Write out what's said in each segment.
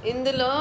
ఇందులో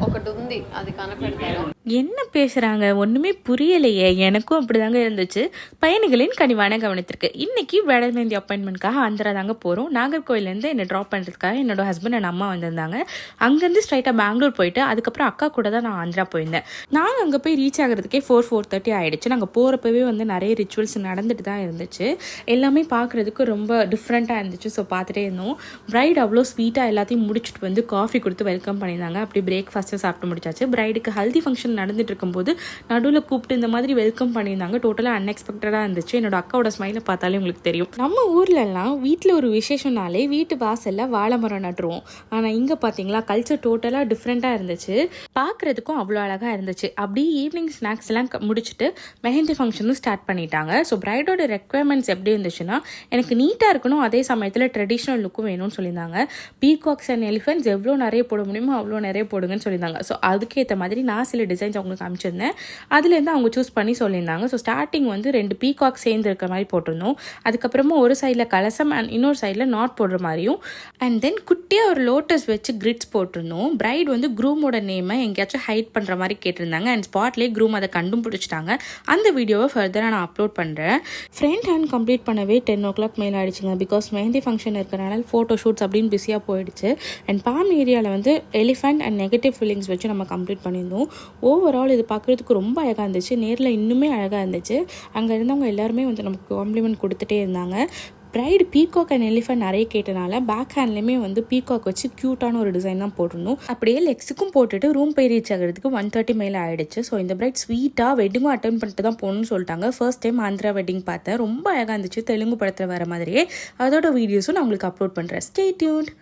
ఒకటి ఉంది, అది కనపెడతారా? என்ன பேசுகிறாங்க ஒன்றுமே புரியலையே. எனக்கும் அப்படி தாங்க இருந்துச்சு. பயணிகளின் கனிவான கவனத்திற்கு இன்னைக்கு பிரைடல் மெஹந்தி அப்பாயின்மெண்ட்காக ஆந்திரா தாங்க போகிறோம். நாகர்கோயிலேருந்து என்னை ட்ராப் பண்ணுறதுக்காக என்னோட ஹஸ்பண்ட் அண்ட் அம்மா வந்திருந்தாங்க. அங்கேருந்து ஸ்ட்ரைட்டாக பெங்களூர் போயிட்டு அதுக்கப்புறம் அக்கா கூட தான் நான் ஆந்திரா போயிருந்தேன். நாங்கள் அங்கே போய் ரீச் ஆகிறதுக்கே 4:30 ஆகிடுச்சு. நாங்கள் போகிறப்பவே வந்து நிறைய ரிச்சுவல்ஸ் நடந்துட்டு தான் இருந்துச்சு. எல்லாமே பார்க்குறதுக்கு ரொம்ப டிஃப்ரெண்ட்டாக இருந்துச்சு. ஸோ பார்த்துட்டே இருந்தோம். பிரைட் அவ்வளோ ஸ்வீட்டாக எல்லாத்தையும் முடிச்சுட்டு வந்து காஃபி கொடுத்து வெல்கம் பண்ணியிருந்தாங்க. அப்படி பிரேக்ஃபாஸ்ட்டு சாப்பிட்டு முடிச்சாச்சு. பிரைடுக்கு ஹல்தி ஃபங்க்ஷன் நடந்துட்டு இருக்கும்போது நடுவில் கூப்பிட்டு இந்த மாதிரி வெல்கம் பண்ணியிருந்தாங்க. டோட்டலாக அன்எக்ஸ்பெக்டடாக இருந்துச்சு. என்னோட அக்காவோட ஸ்மைலை பார்த்தாலே உங்களுக்கு தெரியும். நம்ம ஊர்லலாம் வீட்டில் ஒரு விசேஷம்னாலே வீட்டு வாசலில் வாழை மரம் நட்டுருவோம். ஆனால் இங்கே பார்த்தீங்களா கல்ச்சர் டோட்டலாக டிஃப்ரெண்ட்டாக இருந்துச்சு. பார்க்குறதுக்கும் அவ்வளோ அழகாக இருந்துச்சு. அப்படி ஈவினிங் ஸ்நாக்ஸ் எல்லாம் முடிச்சுட்டு மெஹந்தி ஃபங்க்ஷனும் ஸ்டார்ட் பண்ணிட்டாங்க. ஸோ பிரைடோட ரெக்குவயர்மெண்ட்ஸ் எப்படி இருந்துச்சுன்னா, எனக்கு நீட்டாக இருக்கணும், அதே சமயத்தில் ட்ரெடிஷ்னல் லுக்கும் வேணும்னு சொல்லியிருந்தாங்க. பீகாக்ஸ் அண்ட் எலிஃபென்ட்ஸ் எவ்வளோ நிறைய போட முடியுமோ அவ்வளோ நிறைய போடுங்கன்னு சொல்லியிருந்தாங்க. ஸோ அதுக்கேற்ற மாதிரி நான் சில டிசைன்ஸ் அவங்களுக்கு காமிச்சிருந்தேன். அதுலேருந்து அவங்க சூஸ் பண்ணி சொல்லியிருந்தாங்க. ஸோ ஸ்டார்டிங் வந்து 2 பீகாக் சேர்ந்து இருக்கிற மாதிரி போட்டிருந்தோம். அதுக்கப்புறமா ஒரு சைடில் கலசம் அண்ட் இன்னொரு சைடில் நாட் போடுற மாதிரியும், அண்ட் தென் குட்டியாக ஒரு லோட்டஸ் வச்சு கிரிட்ஸ் போட்டிருந்தோம். பிரைட் வந்து க்ரூமோட நேமை எங்கேயாச்சும் ஹைட் பண்ணுற மாதிரி கேட்டிருந்தாங்க. அண்ட் ஸ்பாட்லேயே க்ரூம் அதை கண்டும் பிடிச்சிட்டாங்க. அந்த வீடியோவை ஃபர்தராக நான் அப்லோட் பண்ணுறேன். ஃப்ரண்ட் ஹேண்ட் கம்ப்ளீட் பண்ணவே 10 o'clock மேலே ஆயிடுச்சுங்க. பிகாஸ் மெஹந்தி ஃபங்க்ஷன் இருக்கிறனால ஃபோட்டோ ஷூட்ஸ் அப்படின்னு பிஸியாக போயிடுச்சு. அண்ட் பாம் ஏரியாவில் வந்து எலிஃபென்ட் அண்ட் நெகட்டிவ் ஃபீலிங்ஸ் வச்சு நம்ம கம்ப்ளீட் பண்ணியிருந்தோம். ஓவரால் இது பார்க்குறதுக்கு ரொம்ப அழகாக இருந்துச்சு. நேரில் இன்னுமே அழகாக இருந்துச்சு. அங்கே இருந்தவங்க எல்லாருமே வந்து நமக்கு காம்ப்ளிமெண்ட் கொடுத்துட்டே இருந்தாங்க. பிரைடு பீகாக் அண்ட் எலிஃபென்ட் நிறைய கேட்டனால பேக் ஹேண்ட்லேயுமே வந்து பீகாக் வச்சு க்யூட்டான ஒரு டிசைன் தான் போட்டிருந்தோம். அப்படியே லெக்ஸுக்கும் போட்டுட்டு ரூம் போய் ரீச் ஆகிறதுக்கு 1:30 மேலே ஆகிடுச்சு. ஸோ இந்த பிரைட் ஸ்வீட்டாக வெட்டிங்கும் அட்டன் பண்ணிட்டு தான் போகணும்னு சொல்லிட்டாங்க. ஃபர்ஸ்ட் டைம் ஆந்திரா வெட்டிங் பார்த்தேன். ரொம்ப அழகாக இருந்துச்சு. தெலுங்கு படத்தில் வர மாதிரியே. அதோட வீடியோஸும் நான் உங்களுக்கு அப்லோட் பண்ணுறேன். Stay tuned.